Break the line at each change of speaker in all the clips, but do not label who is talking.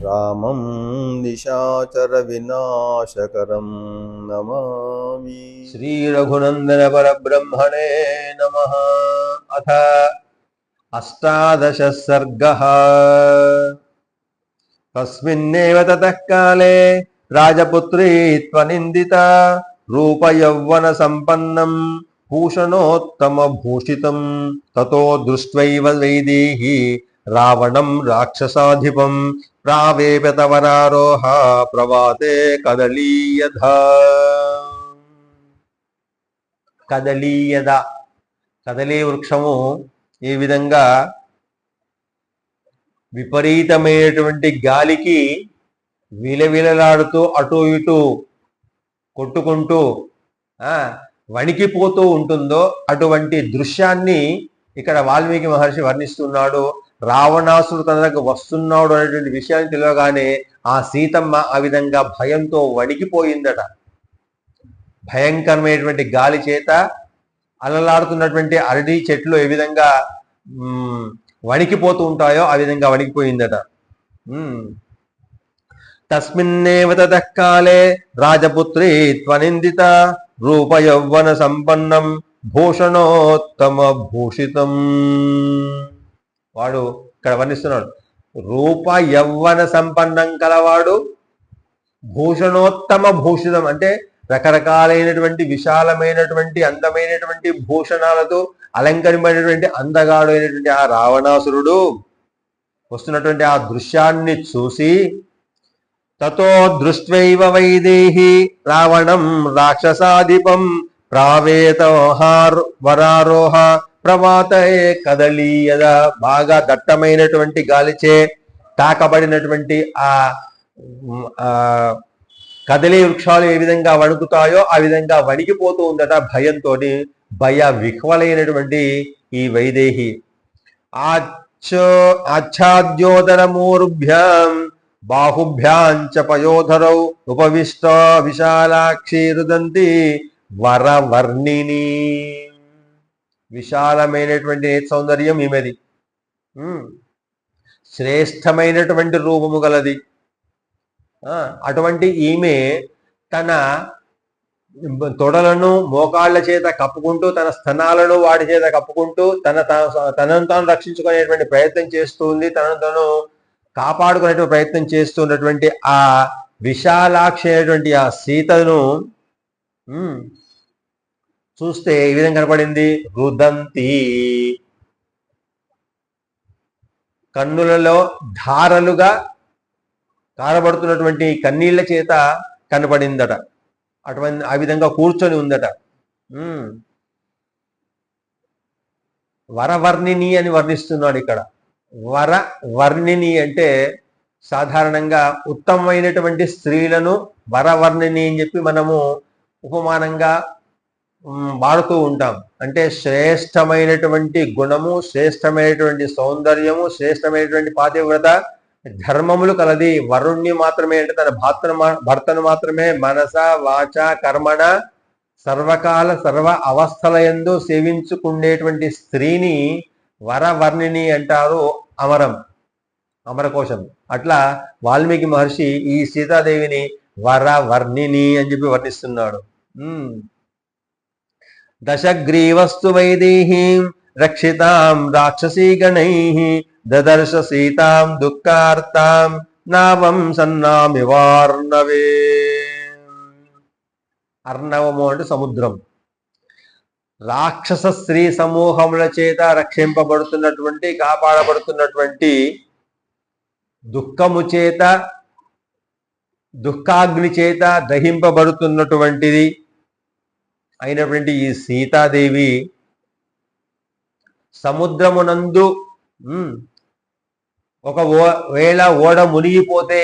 రామం నిశాచర వినాశకరం నమామి. శ్రీ రఘునందన పరబ్రహ్మణే నమః. అథ అష్టాదశ సర్గః. తస్మిన్నేవ తతః కాలే రాజపుత్రీ త్వనిందిత రూపయౌవన సంపన్నం భూషణోత్తమ భూషితం తతో దృష్ట్వైవ వైదేహి రావణం రాక్షసాధిపం ప్రావేపతవరారోహ ప్రవాతే కదలీయధ. కదలీయద కదలీ వృక్షము ఈ విధంగా విపరీతమైనటువంటి గాలికి విలవిలలాడుతూ అటు ఇటు కొట్టుకుంటూ వణికిపోతూ ఉంటుందో అటువంటి దృశ్యాన్ని ఇక్కడ వాల్మీకి మహర్షి వర్ణిస్తున్నాడు. రావణాసుడు తన దగ్గర వస్తున్నాడు అనేటువంటి విషయాన్ని తెలియగానే ఆ సీతమ్మ ఆ విధంగా భయంతో వణికిపోయిందట. భయంకరమైనటువంటి గాలి చేత అలలాడుతున్నటువంటి అరటి చెట్లు ఏ విధంగా వణికిపోతూ ఉంటాయో ఆ విధంగా వణికిపోయిందట. తస్మిన్నేవ తతః కాలే రాజపుత్రీ త్వనిందిత రూపయౌవన సంపన్నం భూషణోత్తమ భూషితం. వాడు ఇక్కడ వర్ణిస్తున్నాడు. రూప యౌవన సంపన్నం కలవాడు, భూషణోత్తమ భూషితం అంటే రకరకాలైనటువంటి విశాలమైనటువంటి అందమైనటువంటి భూషణాలతో అలంకరింపడినటువంటి అందగాడు అయినటువంటి ఆ రావణాసురుడు వస్తున్నటువంటి ఆ దృశ్యాన్ని చూసి తతో దృష్ట్వైవ వైదేహి రావణం రాక్షసాధిపం ప్రావేత వరారోహ ప్రవాతే కదలీయద. బాగా దట్టమైనటువంటి గాలిచే తాకబడినటువంటి ఆ కదలీ వృక్షాలు ఏ విధంగా వణుకుతాయో ఆ విధంగా వణికిపోతూ ఉందట భయంతో. భయ విహ్వలైనటువంటి ఈ వైదేహి ఆచ్ఛాద్యోదరమూర్భ్యాం బాహుభ్యాంచ పయోధరౌ ఉపవిష్ట విశాలాక్షి రుదంతి వరవర్ణిని. విశాలమైనటువంటి సౌందర్యం ఈమెది, శ్రేష్టమైనటువంటి రూపము గలది. అటువంటి ఈమె తన తొడలను మోకాళ్ళ చేత కప్పుకుంటూ తన స్తనాలను వాటి చేత కప్పుకుంటూ తనను తాను రక్షించుకునేటువంటి ప్రయత్నం చేస్తుంది, తనను తాను కాపాడుకునేటువంటి ప్రయత్నం చేస్తున్నటువంటి ఆ విశాలాక్షి అయినటువంటి ఆ సీతను చూస్తే ఈ విధంగా కనపడింది. రుదంతి కన్నులలో ధారలుగా కారబడుతున్నటువంటి కన్నీళ్ల చేత కనపడిందట. అటువంటి ఆ విధంగా కూర్చొని ఉందట. వరవర్ణిని అని వర్ణిస్తున్నాడు ఇక్కడ. వరవర్ణిని అంటే సాధారణంగా ఉత్తమమైనటువంటి స్త్రీలను వరవర్ణిని అని చెప్పి మనము ఉపమానంగా వాడుతూ ఉంటాం. అంటే శ్రేష్టమైనటువంటి గుణము, శ్రేష్టమైనటువంటి సౌందర్యము, శ్రేష్టమైనటువంటి పాతివ్రత ధర్మములు కలది. వరుణ్ణి మాత్రమే అంటే తన భర్తను మాత్రమే మనస వాచ కర్మణ సర్వకాల సర్వ అవస్థలయందు సేవించుకునేటువంటి స్త్రీని వరవర్ణిని అంటారు. అమరకోశం. అట్లా వాల్మీకి మహర్షి ఈ సీతాదేవిని వరవర్ణిని అని చెప్పి వర్ణిస్తున్నాడు. దశగ్రీవస్తు వైదేహీం రక్షితాం రాక్షసీ గణైః దదర్శ సీతాం దుఃఖార్తాం నావం సన్నామివార్ణవే. అర్ణవము అంటే సముద్రం. రాక్షస స్త్రీ సమూహముల చేత రక్షింపబడుతున్నటువంటి కాపాడబడుతున్నటువంటి దుఃఖము చేత దుఃఖాగ్ని చేత దహింపబడుతున్నటువంటిది అయినటువంటి ఈ సీతాదేవి సముద్రమునందు ఒకవేళ ఓడ మునిగిపోతే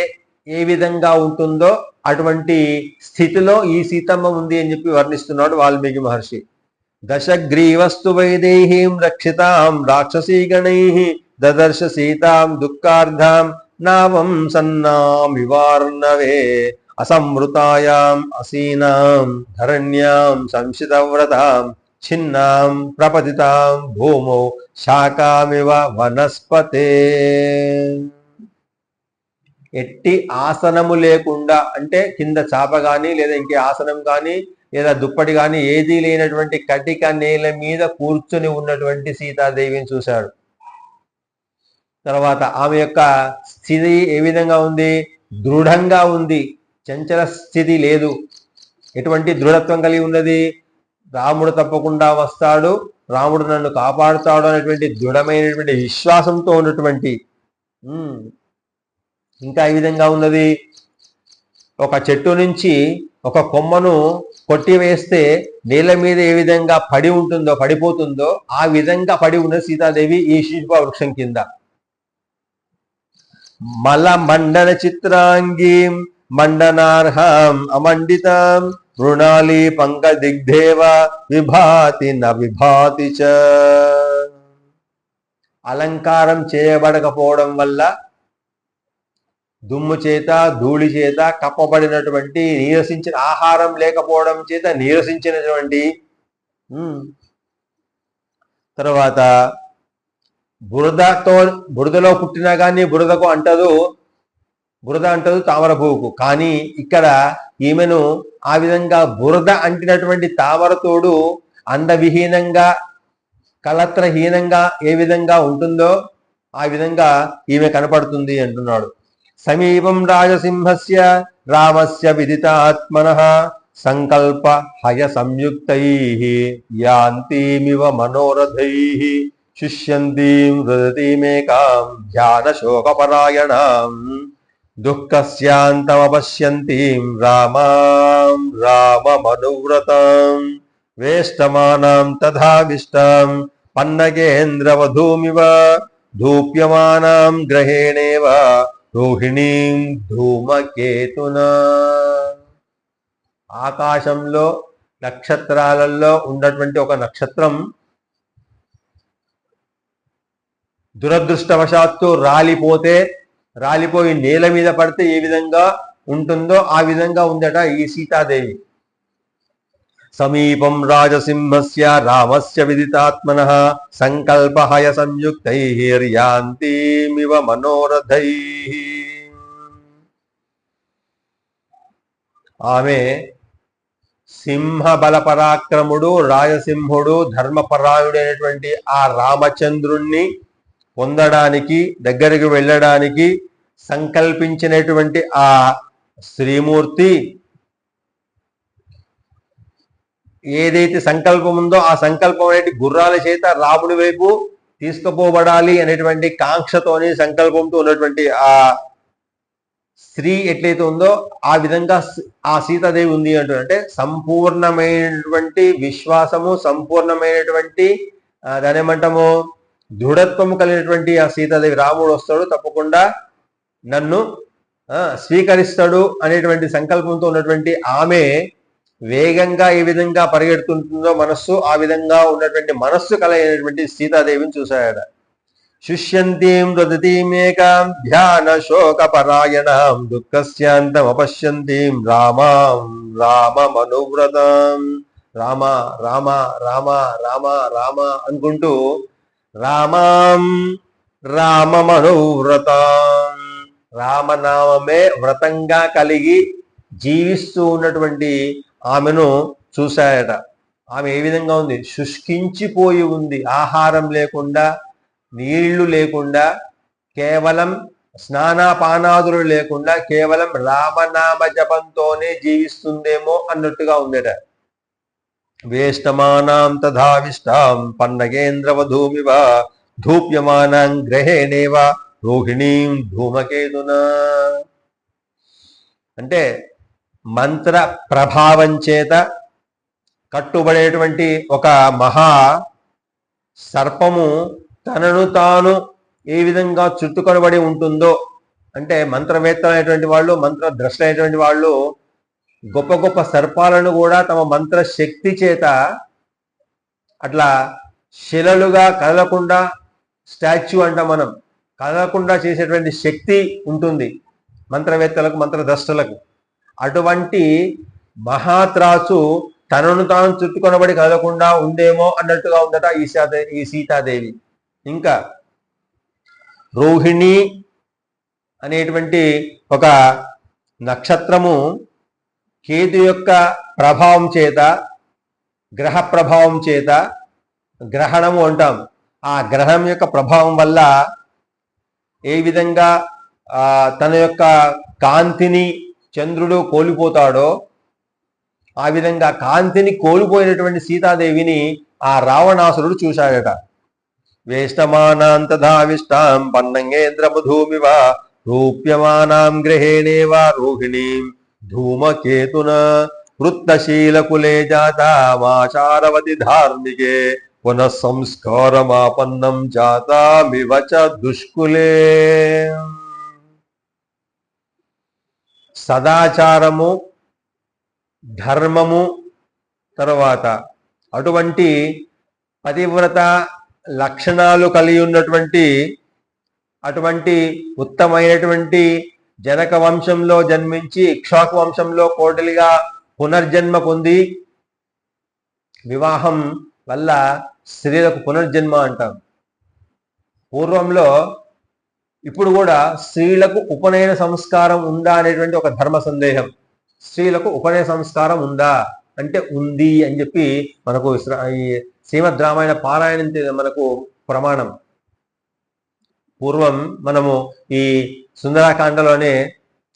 ఏ విధంగా ఉంటుందో అటువంటి స్థితిలో ఈ సీతమ్మ ఉంది అని చెప్పి వర్ణిస్తున్నాడు వాల్మీకి మహర్షి. దశగ్రీవస్తు వైదేహీం రక్షితాం రాక్షసీ గణైః దదర్శ సీతాం దుఃఖార్ధాం నావం సన్నామివార్ణవే అసంవృతాయాం అసీనాం ధరణ్యాం సంశితవ్రతాం ఛిన్నాం ప్రపతితాం భూమౌ శాకామివ వనస్పతే. ఎట్టి ఆసనము లేకుండా, అంటే కింద చాప కానీ లేదా ఇంకే ఆసనం కానీ లేదా దుప్పటి కానీ ఏదీ లేనటువంటి కటిక నేల మీద కూర్చొని ఉన్నటువంటి సీతాదేవిని చూశాడు. తర్వాత ఆమె యొక్క స్థితి ఏ విధంగా ఉంది? దృఢంగా ఉంది, చంచల స్థితి లేదు. ఎటువంటి దృఢత్వం కలిగి ఉన్నది? రాముడు తప్పకుండా వస్తాడు, రాముడు నన్ను కాపాడుతాడు అనేటువంటి దృఢమైనటువంటి విశ్వాసంతో ఉన్నటువంటి. ఇంకా ఈ విధంగా ఉన్నది, ఒక చెట్టు నుంచి ఒక కొమ్మను కొట్టివేస్తే నేల మీద ఏ విధంగా పడి ఉంటుందో, పడిపోతుందో ఆ విధంగా పడి ఉన్న సీతాదేవి ఈ శిల్ప వృక్షం కింద. మల మండన చిత్రాంగీం మండనార్హం అమండితం మృణాలి పంక దిగ్ధేవ విభాతి న విభాతి చ. అలంకారం చేయబడకపోవడం వల్ల, దుమ్ము చేత ధూళి చేత కప్పబడినటువంటి, నీరసించిన ఆహారం లేకపోవడం చేత నీరసించినటువంటి, తర్వాత బురదలో పుట్టినా కానీ బురదకు అంటదు, బురద అంటదు తామర పువ్వుకు. కానీ ఇక్కడ ఈమెను ఆ విధంగా బురద అంటినటువంటి తామర తోడు అందవిహీనంగా కలత్రహీనంగా ఏ విధంగా ఉంటుందో ఆ విధంగా ఈమె కనపడుతుంది అంటున్నాడు. సమీపం రాజసింహస్య రామస్య విదితాత్మనః సంకల్ప హయ సంయుక్తైః యాంతిమివ మనోరథైః శుష్యంతీం హృదతీమేకాం ధ్యాన శోకపరాయణాం దుఃఖస్యాంతమపశ్యంతీం రామాం రామమనువ్రతాం వేష్టమానాం తథావిష్టాం పన్నగేంద్రవధూమివ ధూప్యమానాం గ్రహేణేవ రోహిణీం ధూమకేతునా. ఆకాశంలో నక్షత్రాలలో ఉన్నటువంటి ఒక నక్షత్రం దురదృష్టవశాత్తు రాలిపోయి నేల మీద పడితే ఏ విధంగా ఉంటుందో ఆ విధంగా ఉందట ఈ సీతాదేవి. సమీపం రాజసింహస్య రామస్య విదితాత్మనః సంకల్పహయ సంయుక్తైః యాంతిమివ మనోరథైః. ఆమె సింహ బల పరాక్రముడు, రాజసింహుడు, ధర్మపరాయుడైనటువంటి ఆ రామచంద్రుణ్ణి పొందడానికి, దగ్గరికి వెళ్ళడానికి సంకల్పించినటువంటి ఆ శ్రీమూర్తి ఏదైతే సంకల్పం ఉందో ఆ సంకల్పం అనేది గుర్రాల చేత రాముడి వైపు తీసుకుపోబడాలి అనేటువంటి కాంక్షతోని సంకల్పంతో ఉన్నటువంటి ఆ స్త్రీ ఎట్లయితే ఉందో ఆ విధంగా ఆ సీతాదేవి ఉంది అంటుందంటే సంపూర్ణమైనటువంటి విశ్వాసము, సంపూర్ణమైనటువంటి దాని ఏమంటాము దృఢత్వము కలిగినటువంటి ఆ సీతాదేవి. రాముడు వస్తాడు, తప్పకుండా నన్ను స్వీకరిస్తాడు అనేటువంటి సంకల్పంతో ఉన్నటువంటి ఆమె వేగంగా ఏ విధంగా పరిగెడుతుంటుందో మనస్సు, ఆ విధంగా ఉన్నటువంటి మనస్సు కలిగినటువంటి సీతాదేవిని చూశాడ. శుష్యంతీం రుదతీమేకాం ధ్యాన శోకపరాయణాం దుఃఖస్యాంతమపశ్యంతీం రామాం రామమనువ్రతాం. రామ రామ రామ రామ రామ అనుకుంటూ రామాం రామమనువ్రతాం, రామనామమే వ్రతంగా కలిగి జీవిస్తూ ఉన్నటువంటి ఆమెను చూశాయట. ఆమె ఏ విధంగా ఉంది? శుష్కించిపోయి ఉంది, ఆహారం లేకుండా, నీళ్లు లేకుండా, కేవలం స్నానాపానాదులు లేకుండా కేవలం రామనామ జపంతోనే జీవిస్తుందేమో అన్నట్టుగా ఉందట. వేష్టమానాం తథావిష్టాం పన్నగేంద్రవధూమివ ధూప్యమానాం గ్రహేణేవ రోహిణీం ధూమకేతునా. అంటే మంత్ర ప్రభావం చేత కట్టుబడేటువంటి ఒక మహా సర్పము తనను తాను ఏ విధంగా చుట్టుకొనబడి ఉంటుందో, అంటే మంత్రవేత్తలైనటువంటి వాళ్ళు, మంత్రద్రష్టలైనటువంటి వాళ్ళు గొప్ప గొప్ప సర్పాలను కూడా తమ మంత్ర శక్తి చేత అట్లా శిలలుగా కదలకుండా, స్టాచ్యూ అంటాం మనం, కదలకుండా చేసేటువంటి శక్తి ఉంటుంది మంత్రవేత్తలకు, మంత్రద్రష్టలకు. అటువంటి మహాత్రాసు తనను తాను చుట్టుకొనబడి కదలకుండా ఉందేమో అన్నట్టుగా ఉందట ఈ సీతాదేవి. ఇంకా రోహిణి అనేటువంటి ఒక నక్షత్రము కేతు యొక్క ప్రభావం చేత, గ్రహ ప్రభావం చేత గ్రహణము అంటాం. ఆ గ్రహం యొక్క ప్రభావం వల్ల ఏ విధంగా తన యొక్క కాంతిని చంద్రుడు కోల్పోతాడో ఆ విధంగా కాంతిని కోల్పోయినటువంటి సీతాదేవిని ఆ రావణాసురుడు చూశాడట. వేష్టమానాంతధావిష్టాం పన్నంగేంద్రమధూమివ రూప్యమానాం గ్రహేణేవ రోహిణీం ధూమకేతున వృత్తశీలకులే జాతామాచారవతి ధార్మికే పునః సంస్కారమాపన్నం జాతామివ చ దుష్కులే. సదాచారము, ధర్మము, తర్వాత అటువంటి పతివ్రత లక్షణాలు కలిగి ఉన్నటువంటి అటువంటి ఉత్తమైనటువంటి జనక వంశంలో జన్మించి ఇక్ష్వాకు వంశంలో కోడలిగా పునర్జన్మ పొంది, వివాహం వల్ల స్త్రీలకు పునర్జన్మ అంటాం. పూర్వంలో ఇప్పుడు కూడా స్త్రీలకు ఉపనయన సంస్కారం ఉందా అనేటువంటి ఒక ధర్మ సందేహం. స్త్రీలకు ఉపనయన సంస్కారం ఉందా అంటే ఉంది అని చెప్పి మనకు ఈ శ్రీమద్ రామాయణ పారాయణం మనకు ప్రమాణం. పూర్వం మనము ఈ సుందరాకాండలోనే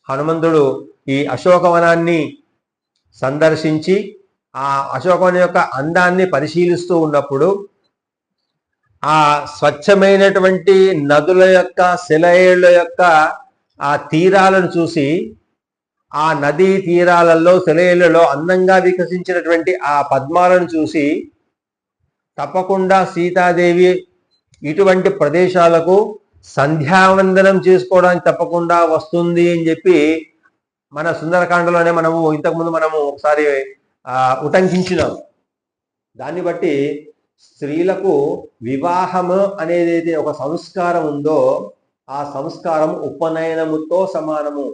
హనుమంతుడు ఈ అశోకవనాన్ని సందర్శించి ఆ అశోకవనం యొక్క అందాన్ని పరిశీలిస్తూ ఉన్నప్పుడు ఆ స్వచ్ఛమైనటువంటి నదుల యొక్క సెలయేళ్ల యొక్క ఆ తీరాలను చూసి, ఆ నదీ తీరాలలో సెలయేళ్లలో అందంగా వికసించినటువంటి ఆ పద్మాలను చూసి తప్పకుండా సీతాదేవి ఇటువంటి ప్రదేశాలకు సంధ్యావందనం చేసుకోవడానికి తప్పకుండా వస్తుంది అని చెప్పి మన సుందరకాండలోనే ఇంతకుముందు మనము ఒకసారి ఉటంకించినాం. దాన్ని బట్టి స్త్రీలకు వివాహము అనేది ఒక సంస్కారం ఉందో ఆ సంస్కారం ఉపనయనముతో సమానము.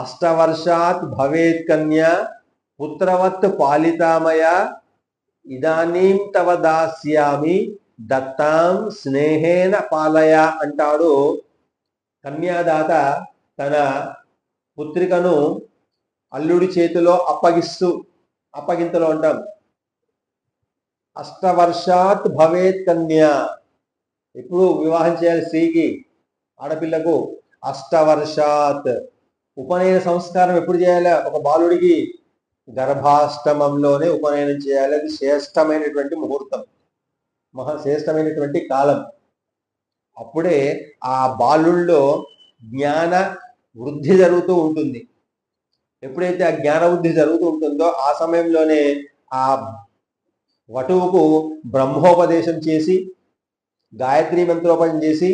అష్టవర్షాత్ భవేత్ కన్యా పుత్రవత్ పాలితామయ ఇదానీం తవ దాస్యామి దత్తాం స్నేహేన పాలయ అంటాడు కన్యాదాత తన పుత్రికను అల్లుడి చేతిలో అప్పగింతలో అంటాం. అష్టవర్షాత్ భవేత్ కన్యా, ఎప్పుడు వివాహం చేయాలి స్త్రీకి, ఆడపిల్లకు? అష్టవర్షాత్. ఉపనయన సంస్కారం ఎప్పుడు చేయాలి? ఒక బాలుడికి గర్భాష్టమంలోనే ఉపనయనం చేయాలి. అది శ్రేష్టమైనటువంటి ముహూర్తం, మహాశ్రేష్టమైనటువంటి కాలం. అప్పుడే ఆ బాలుల్లో జ్ఞాన వృద్ధి జరుగుతూ ఉంటుంది. ఎప్పుడైతే ఆ జ్ఞాన వృద్ధి జరుగుతూ ఉంటుందో ఆ సమయంలోనే ఆ వటువుకు బ్రహ్మోపదేశం చేసి గాయత్రి మంత్రోపదేశం చేసి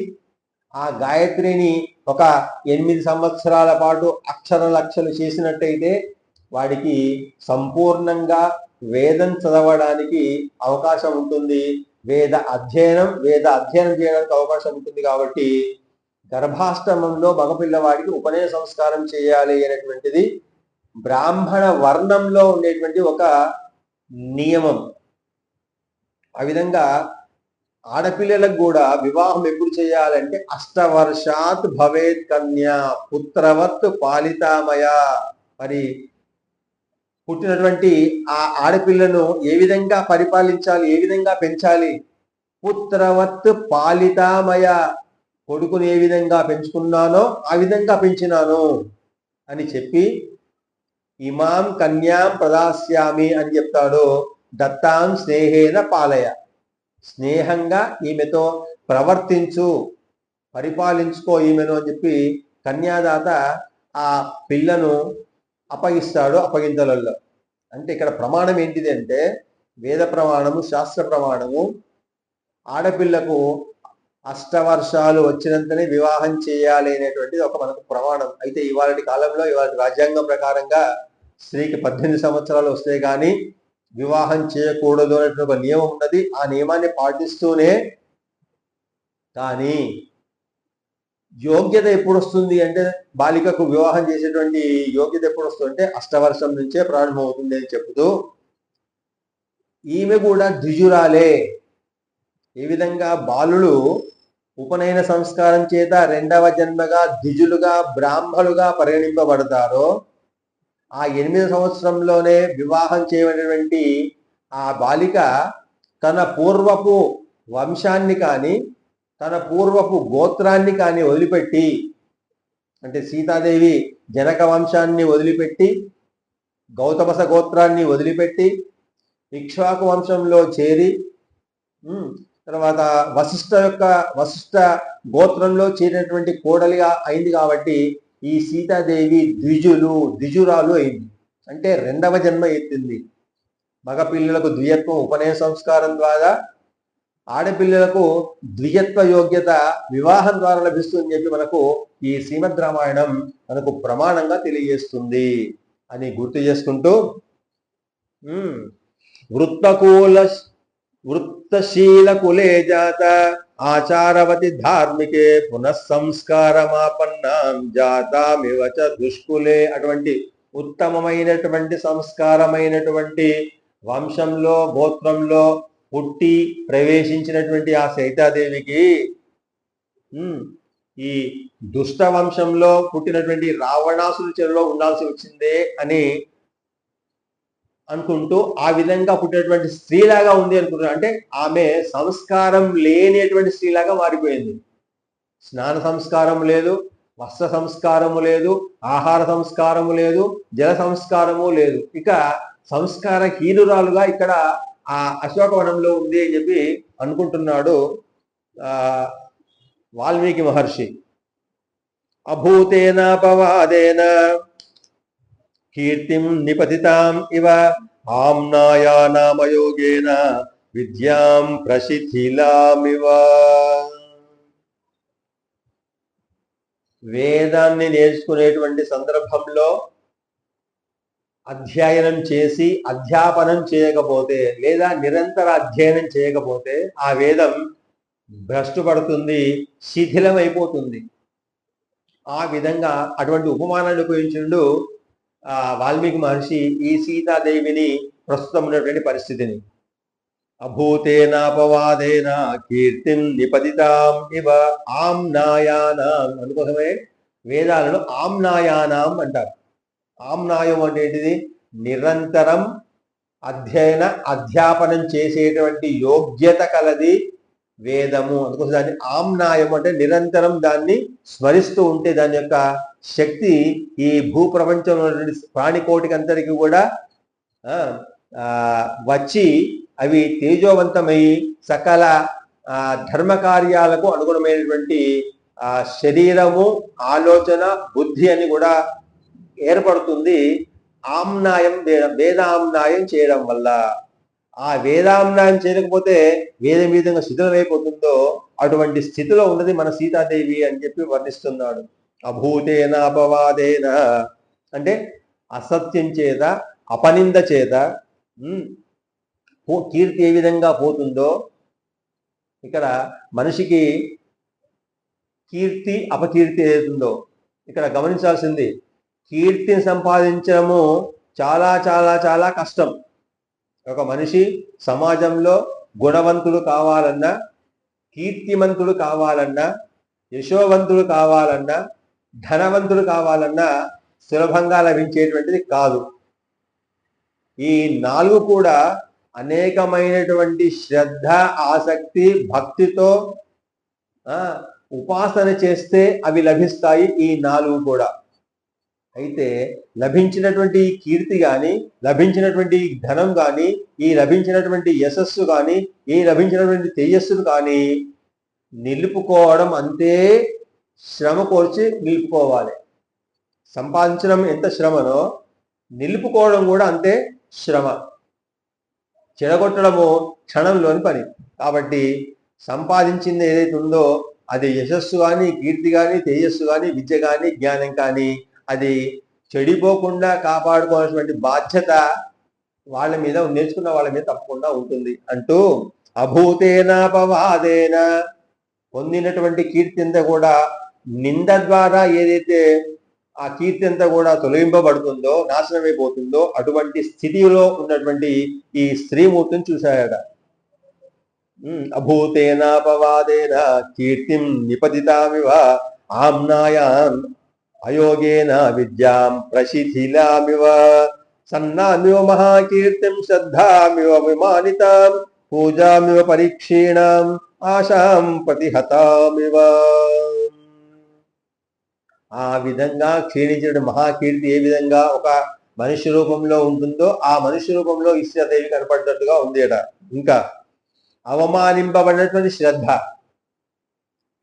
ఆ గాయత్రిని ఒక 8 సంవత్సరాల పాటు అక్షరలక్షలు చేసినట్టయితే వాడికి సంపూర్ణంగా వేదం చదవడానికి అవకాశం ఉంటుంది. వేద అధ్యయనం చేయడానికి అవకాశం ఉంటుంది. కాబట్టి గర్భాష్టమంలో మగపిల్లవాడికి ఉపనయన సంస్కారం చేయాలి అనేటువంటిది బ్రాహ్మణ వర్ణంలో ఉండేటువంటి ఒక నియమం. ఆ విధంగా ఆడపిల్లలకు కూడా వివాహం ఎప్పుడు చేయాలంటే అష్టవర్షాత్ భవేత్ కన్యా పుత్రవత్ పాలితామయ. మరి పుట్టినటువంటి ఆ ఆడపిల్లను ఏ విధంగా పరిపాలించాలి, ఏ విధంగా పెంచాలి? పుత్రవత్ పాలితామయ, కొడుకుని ఏ విధంగా పెంచుకున్నానో ఆ విధంగా పెంచినాను అని చెప్పి ఇమాం కన్యాం ప్రదాస్యామి అని చెప్తాడు. దత్తాం స్నేహేన పాలయ, స్నేహంగా ఈమెతో ప్రవర్తించు, పరిపాలించుకో ఈమెను అని చెప్పి కన్యాదాత ఆ పిల్లను అప్పగిస్తాడు అప్పగింతలలో. అంటే ఇక్కడ ప్రమాణం ఏంటిది అంటే వేద ప్రమాణము, శాస్త్ర ప్రమాణము. ఆడపిల్లకు అష్టవర్షాలు వచ్చినంతనే వివాహం చేయాలి అనేటువంటిది ఒక మనకు ప్రమాణం. అయితే ఇవాళ కాలంలో ఇవాళ రాజ్యాంగం ప్రకారంగా స్త్రీకి 18 సంవత్సరాలు వస్తే కానీ వివాహం చేయకూడదు అనేటువంటి ఒక నియమం ఉన్నది. ఆ నియమాన్ని పాటిస్తూనే కానీ యోగ్యత ఎప్పుడు వస్తుంది అంటే బాలికకు వివాహం చేసేటువంటి యోగ్యత ఎప్పుడు వస్తుంది అంటే అష్టవర్షం నుంచే ప్రారంభమవుతుంది అని చెబుతూ ఈమె కూడా ద్విజురాలే. ఏ విధంగా బాలుడు ఉపనయన సంస్కారం చేత రెండవ జన్మగా ద్విజులుగా బ్రాహ్మలుగా పరిగణింపబడతారో ఆ 8వ సంవత్సరంలోనే వివాహం చేయబడినటువంటి ఆ బాలిక తన పూర్వపు వంశాన్ని కానీ తన పూర్వపు గోత్రాన్ని కానీ వదిలిపెట్టి, అంటే సీతాదేవి జనక వంశాన్ని వదిలిపెట్టి గౌతమస గోత్రాన్ని వదిలిపెట్టి ఇక్ష్వాకు వంశంలో చేరి తర్వాత వశిష్ఠ గోత్రంలో చేరినటువంటి కోడలిగా అయింది. కాబట్టి ఈ సీతాదేవి ద్విజురాలు అయింది, అంటే రెండవ జన్మ ఎత్తింది. మగపిల్లలకు ద్వియత్వం ఉపనయన సంస్కారం ద్వారా, ఆడపిల్లలకు ద్వియత్వ యోగ్యత వివాహం ద్వారా లభిస్తుందని చెప్పి మనకు ఈ శ్రీమద్ రామాయణం మనకు ప్రమాణంగా తెలియజేస్తుంది అని గుర్తు చేసుకుంటూ, వృత్తశీల కులే జాత ఆచారవతి ధార్మికే పునఃసంస్కారమాపన్నాం జాతామివ చ దుష్కులే, అటువంటి ఉత్తమమైనటువంటి సంస్కారమైనటువంటి వంశంలో గోత్రంలో పుట్టి ప్రవేశించినటువంటి ఆ సీతాదేవికి ఈ దుష్ట వంశంలో పుట్టినటువంటి రావణాసుల చెరులో ఉండాల్సి వచ్చిందే అని అనుకుంటూ ఆ విధంగా పుట్టినటువంటి స్త్రీలాగా ఉంది అనుకుంటున్నారు. అంటే ఆమె సంస్కారం లేనిటువంటి స్త్రీలాగా మారిపోయింది. స్నాన సంస్కారం లేదు, వస్త్ర సంస్కారము లేదు, ఆహార సంస్కారము లేదు, జల సంస్కారము లేదు. ఇక సంస్కార హీనురాలుగా ఇక్కడ ఆ అశోకవనంలో ఉంది అని చెప్పి అనుకుంటున్నాడు వాల్మీకి మహర్షి. అభూతేనాపవాదేన కీర్తిం నిపతితాం ఇవ ఆమ్నాయా నామయోగేన విద్యాం ప్రశిథిలామివ. వేదాన్ని నేర్చుకునేటువంటి సందర్భంలో అధ్యయనం చేసి అధ్యాపనం చేయకపోతే లేదా నిరంతర అధ్యయనం చేయకపోతే ఆ వేదం భ్రష్టుపడుతుంది, శిథిలమైపోతుంది. ఆ విధంగా అటువంటి ఉపమానాన్ని ఉపయోగించుండు వాల్మీకి మహర్షి ఈ సీతాదేవిని ప్రస్తుతం ఉన్నటువంటి పరిస్థితిని. అభూతేనాపవాదేన కీర్తిం నిపతితాం ఇవ ఆమ్నాయానాం, అందుకోసమే వేదాలను ఆమ్నాయానాం అంటారు. ఆమ్నాయం అంటే ఏంటిది? నిరంతరం అధ్యాపనం చేసేటువంటి యోగ్యత కలది వేదము. అందుకోసం దాన్ని ఆమ్నాయం అంటే నిరంతరం దాన్ని స్మరిస్తూ ఉంటే దాని యొక్క శక్తి ఈ భూప్రపంచంలో ప్రాణికోటికి అంతరికి కూడా వచ్చి అవి తేజోవంతమై సకల ధర్మ కార్యాలకు అనుగుణమైనటువంటి శరీరము, ఆలోచన, బుద్ధి అని కూడా ఏర్పడుతుంది. ఆమ్నాయం వేదామ్నాయం చేయడం వల్ల. ఆ వేదామ్నాయం చేయకపోతే వేదం ఏ విధంగా శిథిలమైపోతుందో అటువంటి స్థితిలో ఉన్నది మన సీతాదేవి అని చెప్పి వర్ణిస్తున్నాడు. అభూతేన అపవాదేన అంటే అసత్యం చేత, అపనింద చేత కీర్తి ఏ విధంగా పోతుందో, ఇక్కడ మనిషికి కీర్తి అపకీర్తి ఏదైతుందో ఇక్కడ గమనించాల్సింది. కీర్తిని సంపాదించడము చాలా చాలా చాలా కష్టం. ఒక మనిషి సమాజంలో గుణవంతుడు కావాలన్నా, కీర్తిమంతుడు కావాలన్నా, యశోవంతుడు కావాలన్నా, ధనవంతుడు కావాలన్నా సులభంగా లభించేటువంటిది కాదు. ఈ 4 కూడా అనేకమైనటువంటి శ్రద్ధ, ఆసక్తి, భక్తితో ఉపాసన చేస్తే అవి లభిస్తాయి. ఈ 4 కూడా. అయితే లభించినటువంటి కీర్తి కానీ, లభించినటువంటి ధనం కానీ, ఈ లభించినటువంటి యశస్సు కానీ, ఈ లభించినటువంటి తేజస్సును కానీ నిలుపుకోవడం అంతే శ్రమ కోర్చి నిలుపుకోవాలి. సంపాదించడం ఎంత శ్రమనో నిలుపుకోవడం కూడా అంతే శ్రమ. చెడగొట్టడము క్షణంలోని పని. కాబట్టి సంపాదించింది ఏదైతే ఉందో అది యశస్సు కానీ, కీర్తి కానీ, తేజస్సు కానీ, విద్య కానీ, జ్ఞానం కానీ అది చెడిపోకుండా కాపాడుకోవాల్సినటువంటి బాధ్యత వాళ్ళ మీద, నేర్చుకున్న వాళ్ళ మీద తప్పకుండా ఉంటుంది అంటూ అభూతేనాపవాదేన పొందినటువంటి కీర్తి అంతా కూడా నింద ద్వారా ఏదైతే ఆ కీర్తి అంతా కూడా తొలగింపబడుతుందో, నాశనమైపోతుందో అటువంటి స్థితిలో ఉన్నటువంటి ఈ స్త్రీమూర్తిని చూశాయట. అభూతేనాపవాదేన కీర్తిం నిపతితామివ ఆమ్నాయాం అయోగేన విద్యాం ప్రశిథిలామివ సన్నామివ మహాకీర్తిం శ్రద్ధామివ విమానితాం పూజామివ పరీక్షీణాం ఆశాం ప్రతిహతామివ. ఆ విధంగా క్షీణించిన మహాకీర్తి ఏ విధంగా ఒక మనుష్య రూపంలో ఉంటుందో ఆ మనుష్య రూపంలో ఈశ్వరదేవి కనపడ్డట్టుగా ఉంది అట. ఇంకా అవమానింపబడినటువంటి శ్రద్ధ,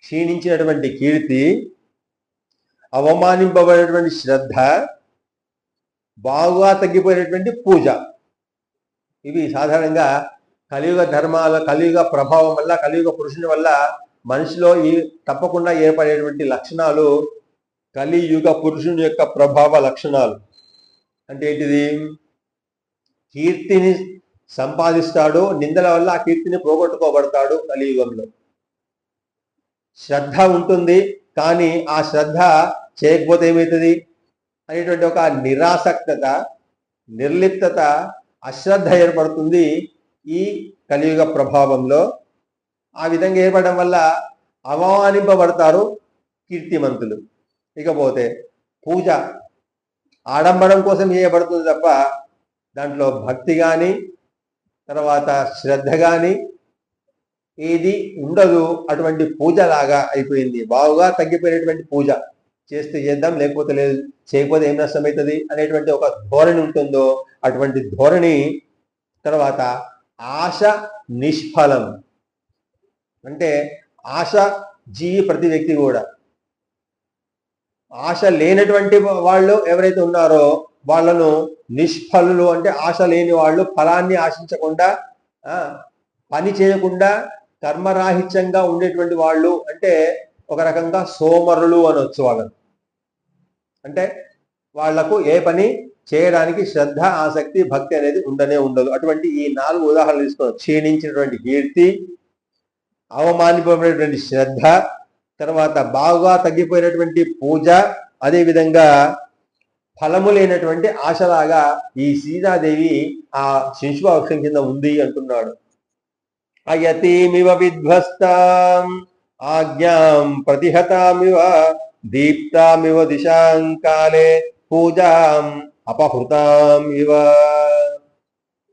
క్షీణించినటువంటి కీర్తి, అవమానింపబడినటువంటి శ్రద్ధ, బాగా తగ్గిపోయినటువంటి పూజ, ఇవి సాధారణంగా కలియుగ ధర్మాల కలియుగ ప్రభావం వల్ల కలియుగ పురుషుని వల్ల మనిషిలో ఈ తప్పకుండా ఏర్పడేటువంటి లక్షణాలు కలియుగ పురుషుని యొక్క ప్రభావ లక్షణాలు. అంటే ఏంటిది? కీర్తిని సంపాదిస్తాడు, నిందల వల్ల ఆ కీర్తిని పోగొట్టుకోబడతాడు కలియుగంలో. శ్రద్ధ ఉంటుంది, కానీ ఆ శ్రద్ధ చేయకపోతే ఏమవుతుంది అనేటువంటి ఒక నిరాసక్తత, నిర్లిప్తత, అశ్రద్ధ ఏర్పడుతుంది ఈ కలియుగ ప్రభావంలో. ఆ విధంగా ఏర్పడడం వల్ల అవమానింపబడతారు కీర్తిమంతులు. ఇకపోతే పూజ ఆడంబరం కోసం చేయబడుతుంది తప్ప దాంట్లో భక్తి కానీ తర్వాత శ్రద్ధ కానీ ఏది ఉండదు. అటువంటి పూజలాగా అయిపోయింది, బాగా తగ్గిపోయినటువంటి పూజ. చేస్తే చేద్దాం, లేకపోతే లేదు, చేయకపోతే ఏం నష్టమవుతుంది అనేటువంటి ఒక ధోరణి ఉంటుందో అటువంటి ధోరణి. తర్వాత ఆశ నిష్ఫలం, అంటే ఆశ జీవి ప్రతి వ్యక్తి కూడా ఆశ లేనటువంటి వాళ్ళు ఎవరైతే ఉన్నారో వాళ్ళను నిష్ఫలులు, అంటే ఆశ లేని వాళ్ళు, ఫలాన్ని ఆశించకుండా పని చేయకుండా కర్మరాహిత్యంగా ఉండేటువంటి వాళ్ళు, అంటే ఒక రకంగా సోమరులు అనొచ్చు వాళ్ళను. అంటే వాళ్లకు ఏ పని చేయడానికి శ్రద్ధ, ఆసక్తి, భక్తి అనేది ఉండనే ఉండదు. అటువంటి ఈ 4 ఉదాహరణలు తీసుకోవాలి. క్షీణించినటువంటి కీర్తి, అవమానింపబడినటువంటి శ్రద్ధ, తర్వాత బాగా తగ్గిపోయినటువంటి పూజ, అదేవిధంగా ఫలము లేనటువంటి ఆశలాగా ఈ సీతాదేవి ఆ శిశువృక్షం కింద ఉంది అంటున్నాడు. అయతీమివ విధ్వస్తాం ఆజ్ఞాం ప్రతిహతామివ దీప్తామివ దిశాంకాలే పూజాం అపహృతాం ఇవ.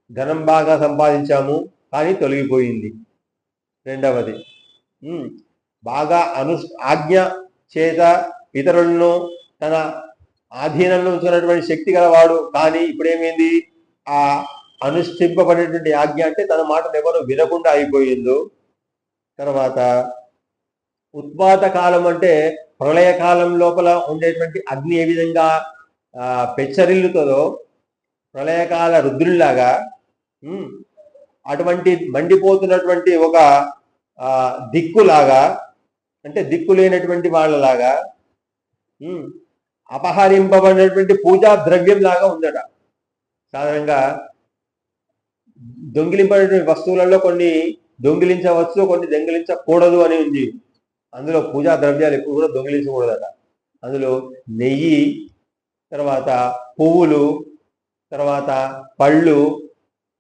ధనం బాగా సంపాదించాము కానీ తొలగిపోయింది. రెండవది, బాగా ఆజ్ఞ చేత ఇతరులను తన ఆధీనంలో ఉంచుకున్నటువంటి శక్తి గలవాడు, కానీ ఇప్పుడేమైంది? ఆ అనుష్ఠింపబడినటువంటి ఆజ్ఞ అంటే తన మాటను ఎవరు వినకుండా అయిపోయిందో. తర్వాత ఉత్పాత కాలం అంటే ప్రళయకాలం లోపల ఉండేటువంటి అగ్ని ఏ విధంగా పెచ్చరిల్లుతుందో ప్రళయకాల రుద్రుల్లాగా అటువంటి మండిపోతున్నటువంటి ఒక దిక్కులాగా, అంటే దిక్కు లేనటువంటి వాళ్ళలాగా అపహరింపబడినటువంటి పూజా ద్రవ్యం లాగా ఉందట. సాధారణంగా దొంగిలింపబడినటువంటి వస్తువులలో కొన్ని దొంగిలించవచ్చు, కొన్ని దొంగిలించకూడదు అని ఉంది. అందులో పూజా ద్రవ్యాలు ఎప్పుడు కూడా దొంగిలించకూడదట. అందులో నెయ్యి, తర్వాత పువ్వులు, తర్వాత పళ్ళు,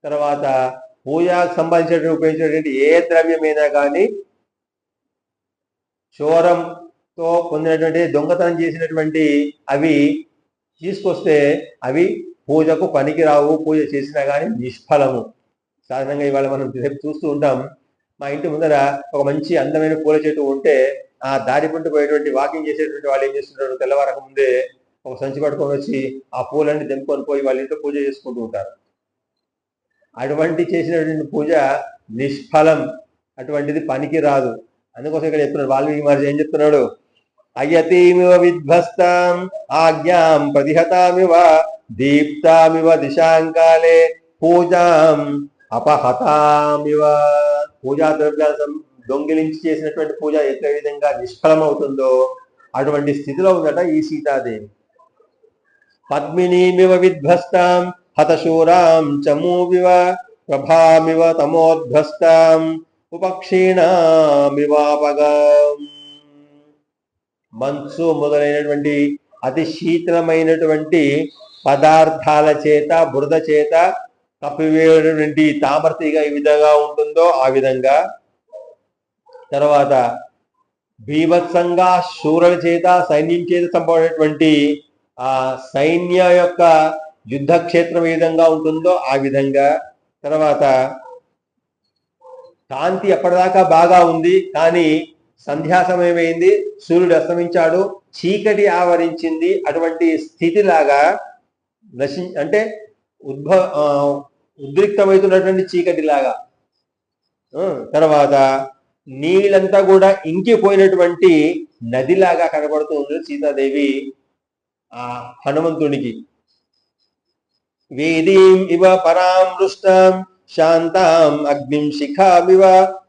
తర్వాత పూజకు సంబంధించినటువంటి ఉపయోగించినటువంటి ఏ ద్రవ్యమైనా కానీ చోరంతో పొందినటువంటి దొంగతనం చేసినటువంటి అవి తీసుకొస్తే అవి పూజకు పనికిరావు, పూజ చేసినా కానీ నిష్ఫలము. సాధారణంగా ఇవాళ మనం చూస్తూ ఉంటాం, మా ఇంటి ముందర ఒక మంచి అందమైన పూల చెట్టు ఉంటే ఆ దారి పంట పోయేటువంటి వాకింగ్ చేసేటువంటి వాళ్ళు ఏం చేస్తుంటారు, తెల్లవారక ముందే ఒక సంచి పట్టుకొని వచ్చి ఆ పూలన్నీ తెంపుకొని పోయి వాళ్ళ ఇంట్లో పూజ చేసుకుంటూ ఉంటారు. అటువంటి చేసినటువంటి పూజ నిష్ఫలం, అటువంటిది పనికి రాదు. అందుకోసం ఇక్కడ చెప్తున్నాడు వాల్మీకి మహర్షి ఏం చెప్తున్నాడు? అయతీమివ విధ్వస్తాం ఆజ్ఞాం ప్రతిహతామివ దీప్తామివ దిశాంకాలే పూజాం అపహతామివ. పూజా ద్రవ్యాలు దొంగిలించి చేసినటువంటి పూజ ఏ విధంగా నిష్ఫలం అవుతుందో అటువంటి స్థితిలో ఉందట ఈ సీతాదేవి. పద్మినీమివ విధ్వస్తాం హతశూరాం చమూవివ ప్రభామివ తమోధ్వస్తాం ఉపక్షీణామివాపగాం. మంచు మొదలైనటువంటి అతి శీతలమైనటువంటి పదార్థాల చేత, బురద చేత కప్పివేయటువంటి తామరతీగ ఏ విధంగా ఉంటుందో ఆ విధంగా, తర్వాత భీభత్సంగా శూరుల చేత సైన్యం చేత చంపబడినటువంటి ఆ సైన్య యొక్క యుద్ధ క్షేత్రం ఏ విధంగా ఉంటుందో ఆ విధంగా, తర్వాత కాంతి ఎప్పటిదాకా బాగా ఉంది కానీ సంధ్యా సమయం అయింది, సూర్యుడు అస్తమించాడు, చీకటి ఆవరించింది, అటువంటి స్థితిలాగా అంటే ఉద్రిక్తమవుతున్నటువంటి చీకటిలాగా, తర్వాత నీళ్ళంతా కూడా ఇంకిపోయినటువంటి నదిలాగా కనబడుతూ ఉంది సీతాదేవి ఆ హనుమంతునికి. వేదీం ఇవ పరామృష్టాం శాంతాం అగ్నిం శిఖామివ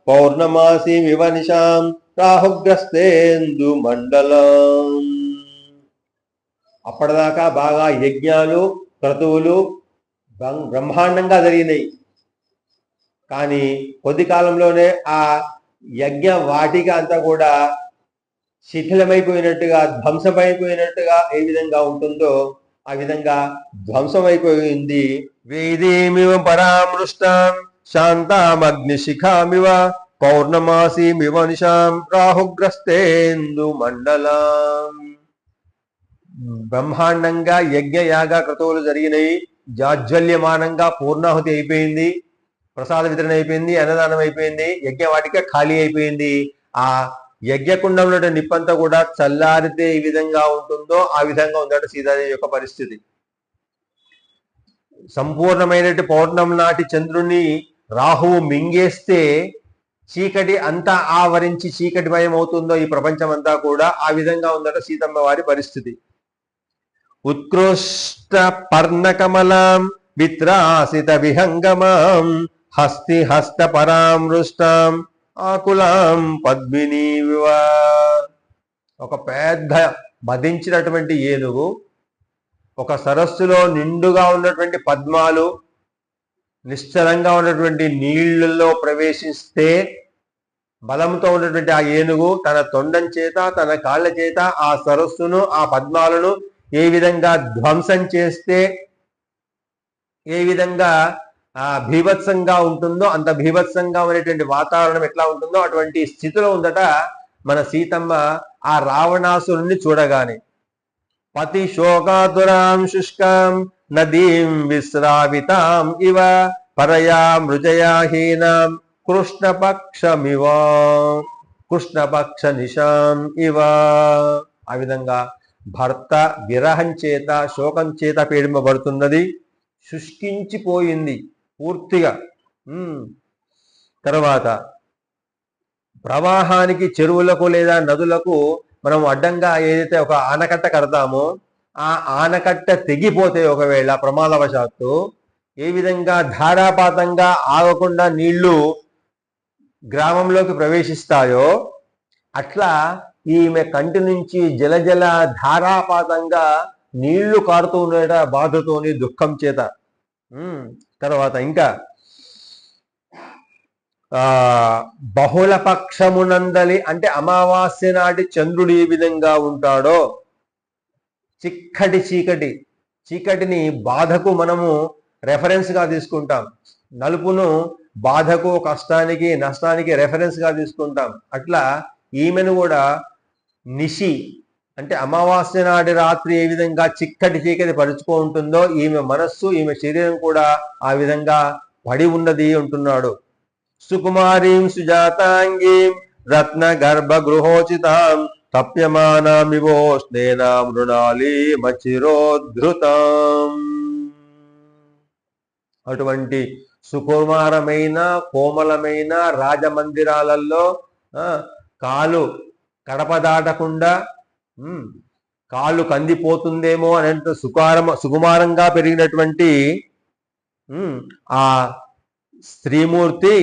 పౌర్ణమాసీమివ నిశాం రాహుగ్రస్తేందు మండలం. అప్పటిదాకా బాగా యజ్ఞాలు క్రతువులు బ్రహ్మాండంగా జరిగినాయి, కానీ కొద్ది కాలంలోనే ఆ యజ్ఞ వాటిక అంతా కూడా శిథిలమైపోయినట్టుగా ధ్వంసమైపోయినట్టుగా ఏ విధంగా ఉంటుందో ఆ విధంగా ధ్వంసమైపోయింది. వేదీమివ పరామృష్టాం శాంతామగ్నిశిఖామివ పౌర్ణమాసీమివ నిశాం రాహుగ్రస్తేందు మండలం. బ్రహ్మాండంగా యజ్ఞ యాగ క్రతువులు జరిగినాయి, జాజ్వల్యమానంగా పూర్ణాహుతి అయిపోయింది, ప్రసాద వితరణ అయిపోయింది, అన్నదానం అయిపోయింది, యజ్ఞవాటిక ఖాళీ అయిపోయింది. ఆ యజ్ఞకుండంలో నిప్పంతా కూడా చల్లారితే ఈ విధంగా ఉంటుందో ఆ విధంగా ఉందట సీతాదేవి యొక్క పరిస్థితి. సంపూర్ణమైనటువంటి పౌర్ణమి నాటి చంద్రుణ్ణి రాహువు మింగేస్తే చీకటి అంతా ఆవరించి చీకటిమయం అవుతుందో ఈ ప్రపంచం అంతా కూడా ఆ విధంగా ఉందట సీతమ్మ వారి పరిస్థితి. ఉత్కృష్ట పర్ణకమలాం విత్రాసిత విహంగమాం హస్తి హస్త పరామృష్టాం ఆకులాం పద్మినీవ. ఒక పెద్ద మదించినటువంటి ఏనుగు ఒక సరస్సులో నిండుగా ఉన్నటువంటి పద్మాలు నిశ్చలంగా ఉన్నటువంటి నీళ్లలో ప్రవేశిస్తే బలంతో ఉన్నటువంటి ఆ ఏనుగు తన తొండం చేత తన కాళ్ళ చేత ఆ సరస్సును ఆ పద్మాలను ఏ విధంగా ధ్వంసం చేస్తే ఏ విధంగా భీభత్సంగా ఉంటుందో అంత భీభత్సంగా ఉన్నటువంటి వాతావరణం ఎట్లా ఉంటుందో అటువంటి స్థితిలో ఉందట మన సీతమ్మ ఆ రావణాసురుణ్ణి చూడగానే. పతి శోకాతురాం శుష్కాం నదీం విశ్రావితాం ఇవ పరయా మృజయాహీనాం కృష్ణపక్షమివ కృష్ణపక్ష నిశాం ఇవ. ఆ విధంగా భర్త విరహం చేత శోకం చేత పీడింపబడుతున్నది, శుష్కించిపోయింది పూర్తిగా. తర్వాత ప్రవాహానికి చెరువులకు లేదా నదులకు మనం అడ్డంగా ఏదైతే ఒక ఆనకట్ట కడతామో ఆ ఆనకట్ట తెగిపోతే ఒకవేళ ప్రమాదవశాత్తు ఏ విధంగా ధారాపాతంగా ఆగకుండా నీళ్లు గ్రామంలోకి ప్రవేశిస్తాయో అట్లా ఈమె కంటి నుంచి జలజల ధారాపాతంగా నీళ్లు కారుతూ ఉండేట బాధతోని దుఃఖం చేత. తర్వాత ఇంకా బహుళ పక్షమునందలి అంటే అమావాస్య నాటి చంద్రుడు ఏ విధంగా ఉంటాడో చిక్కటి చీకటిని బాధకు మనము రెఫరెన్స్ గా తీసుకుంటాం, నలుపును బాధకు కష్టానికి నష్టానికి రెఫరెన్స్ గా తీసుకుంటాం. అట్లా ఈమెను కూడా నిశి అంటే అమావాస్య నాటి రాత్రి ఏ విధంగా చీకటి పరుచుకో ఉంటుందో ఈమె మనస్సు ఈమె శరీరం కూడా ఆ విధంగా పడి ఉన్నది అంటున్నాడు. సుకుమారీం సుజాతాంగీం రత్న గర్భ గృహోచితాం తప్యమానామివోష్ణేన మృణాలి మచిరోద్ధృతం. అటువంటి సుకుమారమైన కోమలమైన రాజమందిరాలలో కాలు కడప దాటకుండా కాళ్ళు కందిపోతుందేమో అనేంత సుకుమారంగా పెరిగినటువంటి ఆ స్త్రీమూర్తి,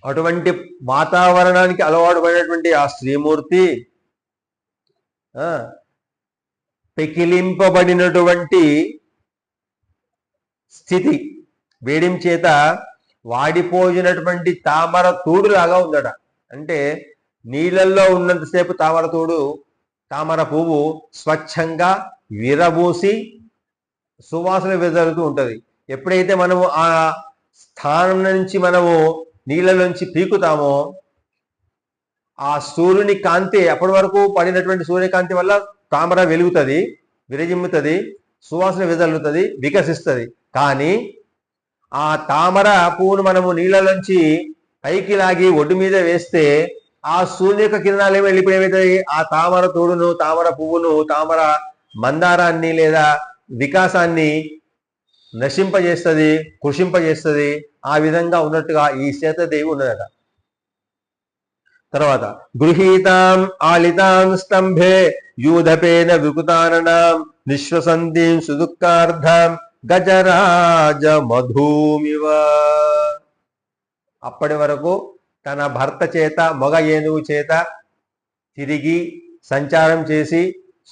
అటువంటి వాతావరణానికి అలవాటు పడినటువంటి ఆ స్త్రీమూర్తి పెకిలింపబడినటువంటి స్థితి వేడిం చేత వాడిపోయినటువంటి తామర తూడులాగా ఉందట. అంటే నీళ్ళల్లో ఉన్నంతసేపు తామర పువ్వు స్వచ్ఛంగా విరబూసి సువాసన వెదలుతూ ఉంటది. ఎప్పుడైతే మనము ఆ స్థానం నుంచి మనము నీళ్ళలోంచి పీకుతామో ఆ సూర్యుని కాంతి అప్పటి వరకు పడినటువంటి సూర్యకాంతి వల్ల తామర వెలుగుతుంది, విరజిమ్ముతుంది, సువాసన వెదలుతుంది, వికసిస్తుంది. కానీ ఆ తామర పువ్వును మనము నీళ్ళలోంచి పైకి లాగి ఒడ్డు మీద వేస్తే ఆ సూర్యుని యొక్క కిరణాలు ఏమి వెళ్ళిపోయి ఏమవుతాయి, ఆ తామర తోడును, తామర పువ్వును, తామర మందారాన్ని లేదా వికాసాన్ని నశింపజేస్తుంది, కృషింపజేస్తుంది. ఆ విధంగా ఉన్నట్టుగా ఈ సీతాదేవి ఉన్నదట. తర్వాత గృహీతాం ఆలితాం స్తంభే యూధపేన వికుతాననాం నిశ్వసంతిం సుదుఃఖార్థం గజరాజ మధూమివ. అప్పటి వరకు తన భర్త చేత, మగ ఏనుగు చేత తిరిగి సంచారం చేసి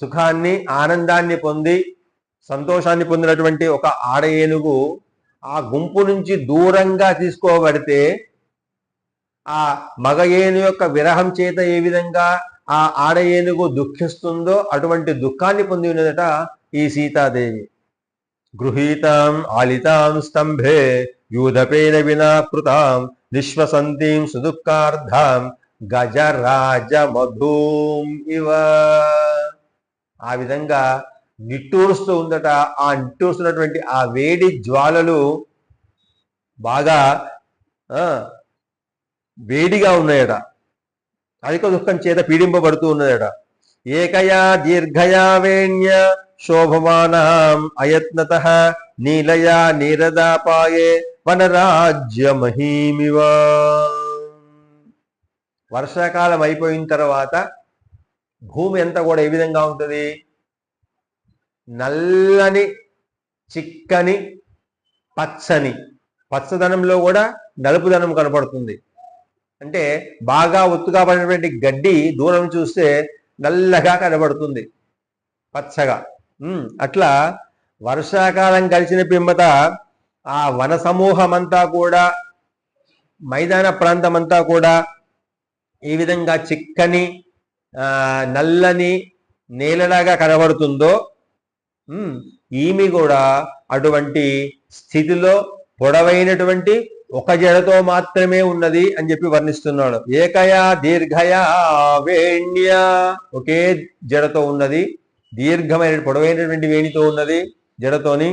సుఖాన్ని, ఆనందాన్ని పొంది సంతోషాన్ని పొందినటువంటి ఒక ఆడ ఏనుగు ఆ గుంపు నుంచి దూరంగా తీసుకోబడితే ఆ మగ ఏనుగు యొక్క విరహం చేత ఏ విధంగా ఆ ఆడ ఏనుగు దుఃఖిస్తుందో అటువంటి దుఃఖాన్ని పొంది ఉన్నదట ఈ సీతాదేవి. గృహీతాం ఆలితాం స్తంభే యూధపేన వినాకృతాం నిశ్వసంతిం సుదుఃఖార్థం గజరాజ మధూం ఇవ. ఆ విధంగా నిట్టూరుస్తూ ఉందట. ఆ నిట్టూరుస్తున్నటువంటి ఆ వేడి జ్వాలలు బాగా వేడిగా ఉన్నాయట, అధిక దుఃఖం చేత పీడింపబడుతూ ఉన్నదట. ఏకయా దీర్ఘయా వేణ్య శోభమానం అయత్నతః నీలయా నీరదాపాయే వనరాజ్య మహీమివ. వర్షాకాలం అయిపోయిన తర్వాత భూమి అంతా కూడా ఏ విధంగా ఉంటుంది, నల్లని చిక్కని పచ్చని, పచ్చదనంలో కూడా నలుపుదనం కనపడుతుంది. అంటే బాగా ఒత్తుగా పడినటువంటి గడ్డి దూరం చూస్తే నల్లగా కనబడుతుంది, పచ్చగా. అట్లా వర్షాకాలం గడిచిన పిమ్మట ఆ వన సమూహం అంతా కూడా, మైదాన ప్రాంతం అంతా కూడా ఏ విధంగా చిక్కని నల్లని నేలలాగా కనబడుతుందో ఈమె కూడా అటువంటి స్థితిలో పొడవైనటువంటి ఒక జడతో మాత్రమే ఉన్నది అని చెప్పి వర్ణిస్తున్నాడు. ఏకయా దీర్ఘయా వేణ్య, ఒకే జడతో ఉన్నది, దీర్ఘమైన పొడవైనటువంటి వేణితో ఉన్నది జడతోని.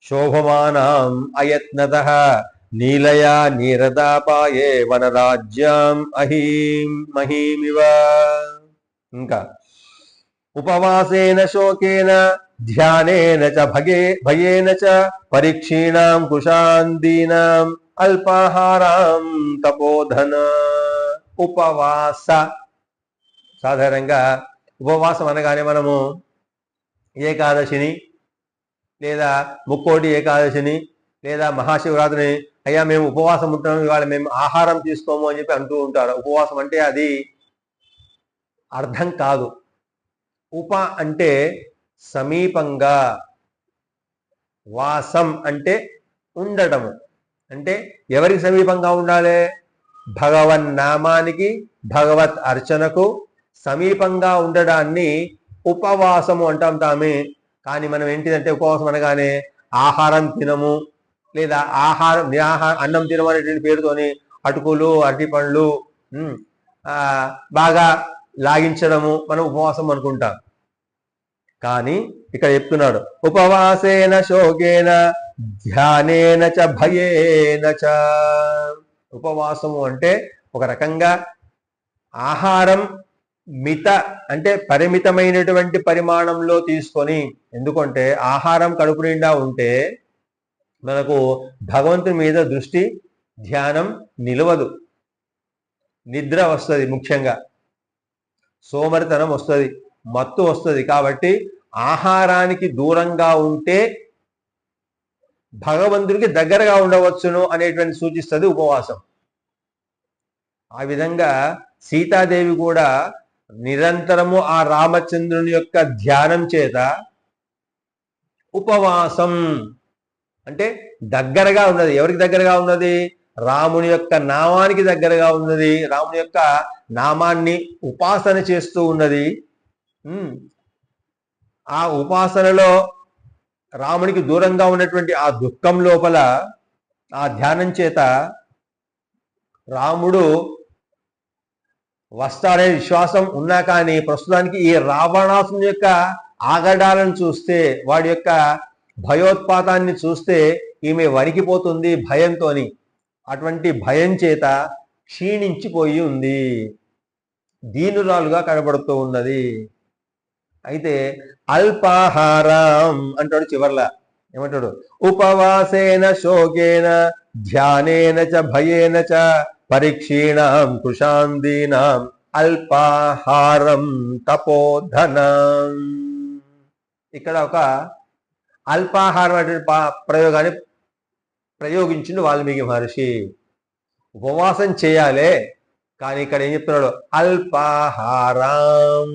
శోభమానం అయత్నతః నీలయా నీరదాపాయే వనరాజ్యం అహీం మహీమివ. ఇంకా ఉపవాసేన శోకేన ధ్యానేన చ భయేన చ పరీక్షీణాం కుశాందీనాం అల్పాహారం తపోధన. ఉపవాస, సాధారణంగా ఉపవాసం అనగానే మనము ఏకాదశిని లేదా ముక్కోటి ఏకాదశిని లేదా మహాశివరాత్రిని అయ్యా మేము ఉపవాసం ఉంటున్నాము, ఇవాళ మేము ఆహారం తీసుకోము అని చెప్పి అంటూ ఉంటారు. ఉపవాసం అంటే అది అర్థం కాదు. ఉప అంటే సమీపంగా, వాసం అంటే ఉండటము. అంటే ఎవరికి సమీపంగా ఉండాలి, భగవన్ నామానికి, భగవత్ అర్చనకు సమీపంగా ఉండడాన్ని ఉపవాసము అంటాం తామే. కానీ మనం ఏంటిదంటే ఉపవాసం అనగానే ఆహారం తినము లేదా అన్నం తినము అనేటువంటి పేరుతోని అటుకులు, అరటి పండ్లు బాగా లాగించడము మనం ఉపవాసం అనుకుంటాం. కానీ ఇక్కడ చెప్తున్నాడు ఉపవాసేన శోకేన ధ్యానేన చ భయేన చ. ఉపవాసము అంటే ఒక రకంగా ఆహారం అంటే పరిమితమైనటువంటి పరిమాణంలో తీసుకొని, ఎందుకంటే ఆహారం కడుపు నిండా ఉంటే మనకు భగవంతుని మీద దృష్టి, ధ్యానం నిలవదు, నిద్ర వస్తుంది, ముఖ్యంగా సోమరితనం వస్తుంది, మత్తు వస్తుంది. కాబట్టి ఆహారానికి దూరంగా ఉంటే భగవంతుడికి దగ్గరగా ఉండవచ్చును అనేటువంటి సూచిస్తుంది ఉపవాసం. ఆ విధంగా సీతాదేవి కూడా నిరంతరము ఆ రామచంద్రుని యొక్క ధ్యానం చేత ఉపవాసం అంటే దగ్గరగా ఉన్నది. ఎవరికి దగ్గరగా ఉన్నది, రాముని యొక్క నామానికి దగ్గరగా ఉన్నది, రాముని యొక్క నామాన్ని ఉపాసన చేస్తూ ఉన్నది. ఆ ఉపాసనలో రామునికి దూరంగా ఉన్నటువంటి ఆ దుఃఖం లోపల ఆ ధ్యానం చేత రాముడు వస్తాడనే విశ్వాసం ఉన్నా కానీ ప్రస్తుతానికి ఈ రావణాసుని యొక్క ఆగడాలను చూస్తే, వాడి యొక్క భయోత్పాతాన్ని చూస్తే ఈమె వణికిపోతుంది భయంతోని. అటువంటి భయం చేత క్షీణించిపోయి ఉంది, దీనురాలుగా కనబడుతూ ఉన్నది. అయితే అల్పాహారం అంటాడు చివర్లా. ఏమంటాడు? ఉపవాసేన శోకేన ధ్యానేన చ భయేన చ పరీక్షీణాం కృషాందీనాం అల్పాహారం తపోధనం. ఇక్కడ ఒక అల్పాహారం అనే ప్రయోగాన్ని ప్రయోగించిండు వాల్మీకి మహర్షి. ఉపవాసం చేయాలే, కానీ ఇక్కడ ఏం చెప్తున్నాడు? అల్పాహారం.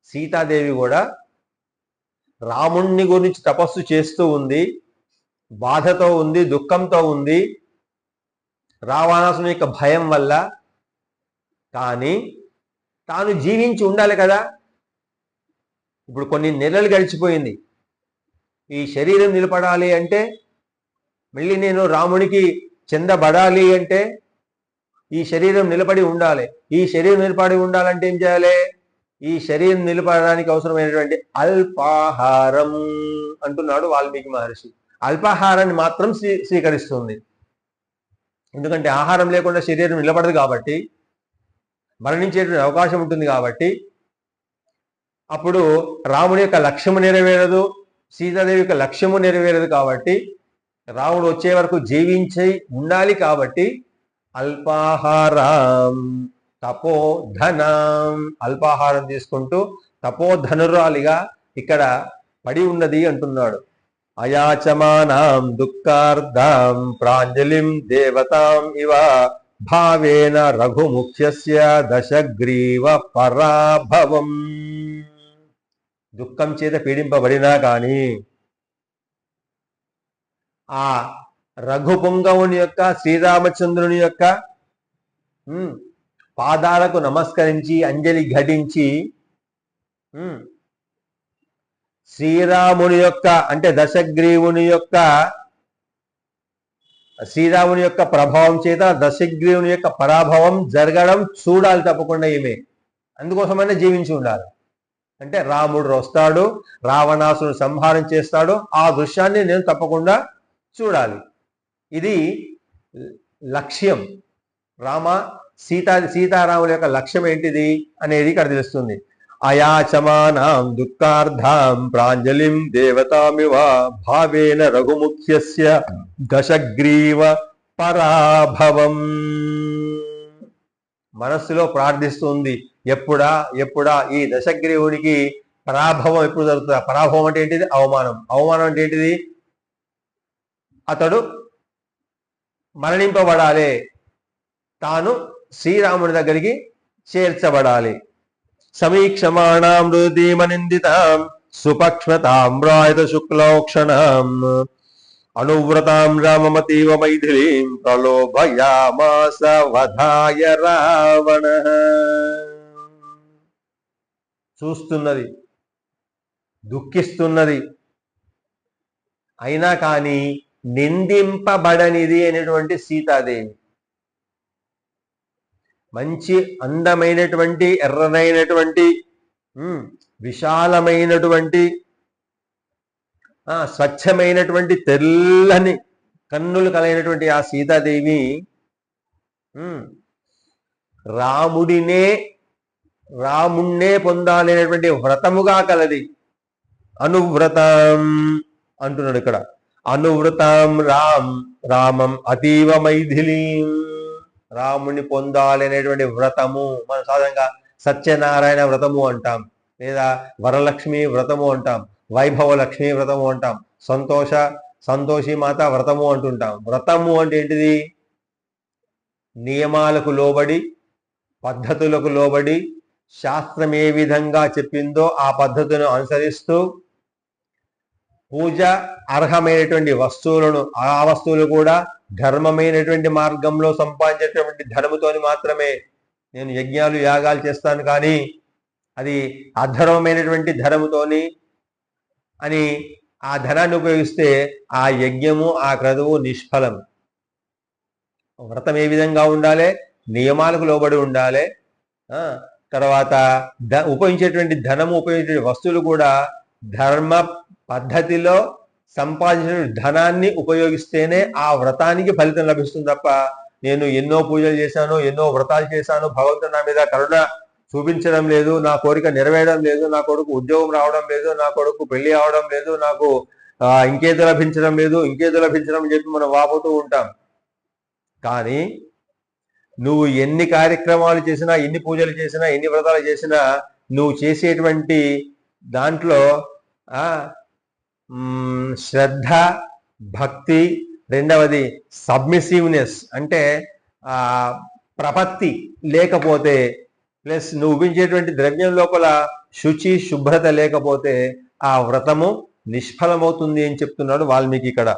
సీతాదేవి కూడా రాముణ్ణి గురించి తపస్సు చేస్తూ ఉంది, బాధతో ఉంది, దుఃఖంతో ఉంది రావణాసుని యొక్క భయం వల్ల. కానీ తాను జీవించి ఉండాలి కదా. ఇప్పుడు కొన్ని నెలలు గడిచిపోయింది. ఈ శరీరం నిలబడాలి అంటే, మళ్ళీ నేను రామునికి చెందబడాలి అంటే ఈ శరీరం నిలబడి ఉండాలి. ఈ శరీరం నిలబడి ఉండాలంటే ఏం చేయాలి? ఈ శరీరం నిలబడడానికి అవసరమైనటువంటి అల్పాహారం అంటున్నాడు వాల్మీకి మహర్షి. అల్పాహారాన్ని మాత్రం స్వీకరిస్తుంది. ఎందుకంటే ఆహారం లేకుండా శరీరం నిలబడదు కాబట్టి, మరణించేటువంటి అవకాశం ఉంటుంది కాబట్టి. అప్పుడు రాముడి యొక్క లక్ష్యము నెరవేరదు, సీతాదేవి యొక్క లక్ష్యము నెరవేరదు కాబట్టి, రాముడు వచ్చే వరకు జీవించి ఉండాలి కాబట్టి అల్పాహారం తపోధనం, అల్పాహారం తీసుకుంటూ తపోధనురాలిగా ఇక్కడ పడి ఉన్నది అంటున్నాడు. అయాచమానాం దుఃఖార్ధాం ప్రాంజలిం దేవతాం ఇవ భావేన రఘుముఖ్యస్య దశగ్రీవ పరాభవం. దుఃఖం చేత పీడింపబడినా కానీ ఆ రఘుపుంగవుని యొక్క, శ్రీరామచంద్రుని యొక్క పాదాలకు నమస్కరించి అంజలి ఘటించి శ్రీరాముని యొక్క అంటే దశగ్రీవుని యొక్క, శ్రీరాముని యొక్క ప్రభావం చేత దశగ్రీవుని యొక్క పరాభవం జరగడం చూడాలి తప్పకుండా ఈమె. అందుకోసమైనా జీవించి ఉండాలి. అంటే రాముడు వస్తాడు, రావణాసురుడు సంహారం చేస్తాడు, ఆ దృశ్యాన్ని నేను తప్పకుండా చూడాలి. ఇది లక్ష్యం. సీతారాముల యొక్క లక్ష్యం ఏంటిది అనేది ఇక్కడ తెలుస్తుంది. అయాచమానాం దుఃఖార్ధాం ప్రాంజలిం దేవతామివ భావేన రఘుముఖ్యస్య దశగ్రీవ పరాభవం. మనస్సులో ప్రార్థిస్తుంది, ఎప్పుడా ఎప్పుడా ఈ దశగ్రీవునికి పరాభవం ఎప్పుడు జరుగుతుందా? పరాభవం అంటే ఏంటిది? అవమానం. అవమానం అంటే ఏంటిది? అతడు మరణింపబడాలి, తాను శ్రీరాముని దగ్గరికి చేర్చబడాలి. సమీక్షమాణాం రుదీమనిందితాం సుపక్ష్మతామ్రాయత శుక్లౌక్షణాం అనువ్రతాం రామమతీవ మైథిలీం ప్రలోభయామాస వధాయ రావణః. చూస్తున్నది, దుఃఖిస్తున్నది, అయినా కానీ నిందింపబడనిది అనేటువంటి సీతాదేవి. మంచి అందమైనటువంటి, ఎర్రనైనటువంటి, విశాలమైనటువంటి, స్వచ్ఛమైనటువంటి, తెల్లని కన్నులు కలిగినటువంటి ఆ సీతాదేవి రాముణ్ణే పొందాలనేటువంటి వ్రతముగా కలది. అనువ్రతం అంటున్నాడు ఇక్కడ. అనువ్రతం రామం అతీవ మైథిలీం. రాముణ్ణి పొందాలనేటువంటి వ్రతము మనం సాధారణంగా సత్యనారాయణ వ్రతము అంటాం, లేదా వరలక్ష్మి వ్రతము అంటాం, వైభవ లక్ష్మి వ్రతము అంటాం, సంతోషి మాత వ్రతము అంటుంటాం. వ్రతము అంటే ఏంటిది? నియమాలకు లోబడి, పద్ధతులకు లోబడి, శాస్త్రం ఏ విధంగా చెప్పిందో ఆ పద్ధతులను అనుసరిస్తూ పూజ అర్హమైనటువంటి వస్తువులను, ఆ వస్తువులు కూడా ధర్మమైనటువంటి మార్గంలో సంపాదించేటువంటి ధర్మతోని మాత్రమే. నేను యజ్ఞాలు యాగాలు చేస్తాను, కానీ అది అధర్మమైనటువంటి ధర్మతోని అని ఆ ధనాన్ని ఉపయోగిస్తే ఆ యజ్ఞము ఆ క్రతువు నిష్ఫలం. వ్రతం ఏ విధంగా ఉండాలి? నియమాలకు లోబడి ఉండాలి. తర్వాత ఉపయోగించేటువంటి ధనము, ఉపయోగించేటువంటి వస్తువులు కూడా ధర్మ పద్ధతిలో సంపాదించిన ధనాన్ని ఉపయోగిస్తేనే ఆ వ్రతానికి ఫలితం లభిస్తుంది తప్ప నేను ఎన్నో పూజలు చేశాను, ఎన్నో వ్రతాలు చేశాను, భగవంతుడు నా మీద కరుణ చూపించడం లేదు, నా కోరిక నెరవేరడం లేదు, నా కొడుకు ఉద్యోగం రావడం లేదు, నా కొడుకు పెళ్లి అవడం లేదు, నాకు ఇంకేదో లభించడం లేదు, ఇంకేదో లభించడం అని చెప్పి మనం వాపోతూ ఉంటాం. కానీ నువ్వు ఎన్ని కార్యక్రమాలు చేసినా, ఎన్ని పూజలు చేసినా, ఎన్ని వ్రతాలు చేసినా నువ్వు చేసేటువంటి దాంట్లో శ్రద్ధ, భక్తి, రెండవది సబ్మిసివ్నెస్ అంటే ప్రపత్తి లేకపోతే, ప్లస్ నువ్వు ఉపయోగించేటువంటి ద్రవ్యం లోపల శుచి శుభ్రత లేకపోతే ఆ వ్రతము నిష్ఫలమవుతుంది అని చెప్తున్నాడు వాల్మీకి ఇక్కడ.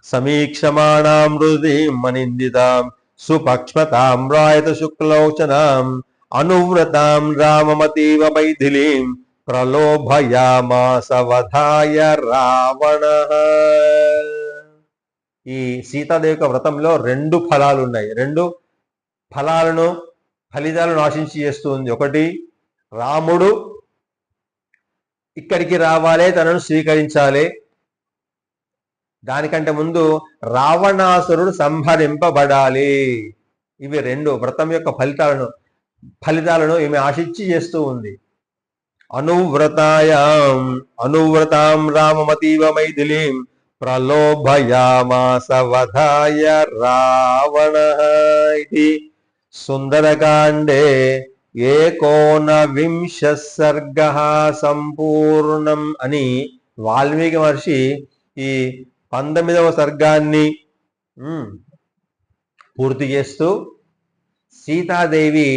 సమీక్షమాణాం హృదీం మనిందితాం సుపక్ష్మతాం రాయత శుక్లలోచనాం అనువ్రతాం రామమతీవ మైథిలీం ప్రలోభయామాస వధాయ రావణః. ఈ సీతాదేవి యొక్క వ్రతంలో 2 ఫలాలు ఉన్నాయి. 2 ఫలితాలను ఆశించి చేస్తుంది. ఒకటి, రాముడు ఇక్కడికి రావాలి, తనను స్వీకరించాలి. దానికంటే ముందు రావణాసురుడు సంహరింపబడాలి. ఇవి 2 వ్రతం యొక్క ఫలితాలను ఈమె ఆశించి చేస్తూ ఉంది. అనువ్రతాం రామమతీవ మైథిలీం ప్రలోభయామాస వధాయ రావణః. ఇది సుందరకాండే 19 సర్గః సంపూర్ణం అని వాల్మీకి మహర్షి ఈ 19వ సర్గాన్ని పూర్తి చేస్తూ సీతాదేవి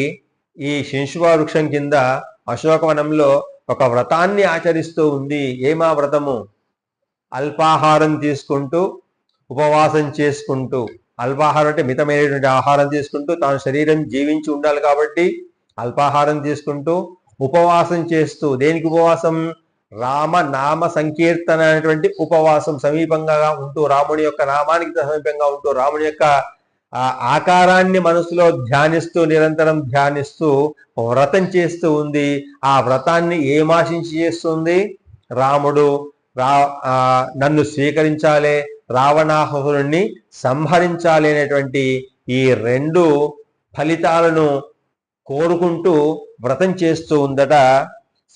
ఈ శింశువా వృక్షం కింద అశోకవనంలో ఒక వ్రతాన్ని ఆచరిస్తూ ఉంది. ఏమా వ్రతము? అల్పాహారం తీసుకుంటూ, ఉపవాసం చేసుకుంటూ, అల్పాహారం అంటే మితమైనటువంటి ఆహారం తీసుకుంటూ, తాను శరీరం జీవించి ఉండాలి కాబట్టి అల్పాహారం తీసుకుంటూ, ఉపవాసం చేస్తూ. దేనికి ఉపవాసం? రామ నామ సంకీర్తన అనేటువంటి ఉపవాసం. సమీపంగా ఉంటూ, రాముడి యొక్క నామానికి సమీపంగా ఉంటూ, రాముడి యొక్క ఆకారాన్ని మనసులో ధ్యానిస్తూ, నిరంతరం ధ్యానిస్తూ వ్రతం చేస్తూ ఉంది. ఆ వ్రతాన్ని ఏమాశించి చేస్తుంది? రాముడు నన్ను స్వీకరించాలి, రావణాసురుణ్ణి సంహరించాలి అనేటువంటి ఈ 2 ఫలితాలను కోరుకుంటూ వ్రతం చేస్తూ ఉందట.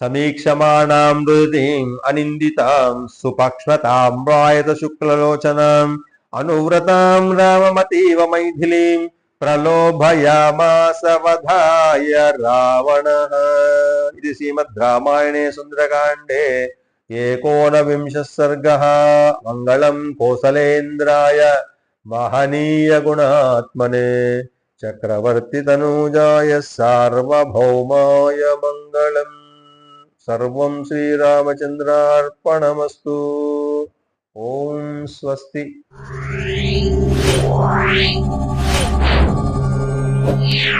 సమీక్షమాణాం హృదీం అనిందితాం సుపక్ష్మతాం రాయత శుక్లలోచనాం అనువ్రతాం రామమతీవ మైథిలీం ప్రలోభయామాస వధాయ రావణః. ఇది శ్రీమద్ రామాయణే సుందరకాండే 19 సర్గః. మంగళం కోసలేంద్రాయ మహనీయ గుణాత్మనే చక్రవర్తి తనూజాయ సార్వభౌమాయ మంగళం. సర్వం శ్రీరామచంద్రార్పణమస్తు. ఓం స్వస్తి.
Yeah.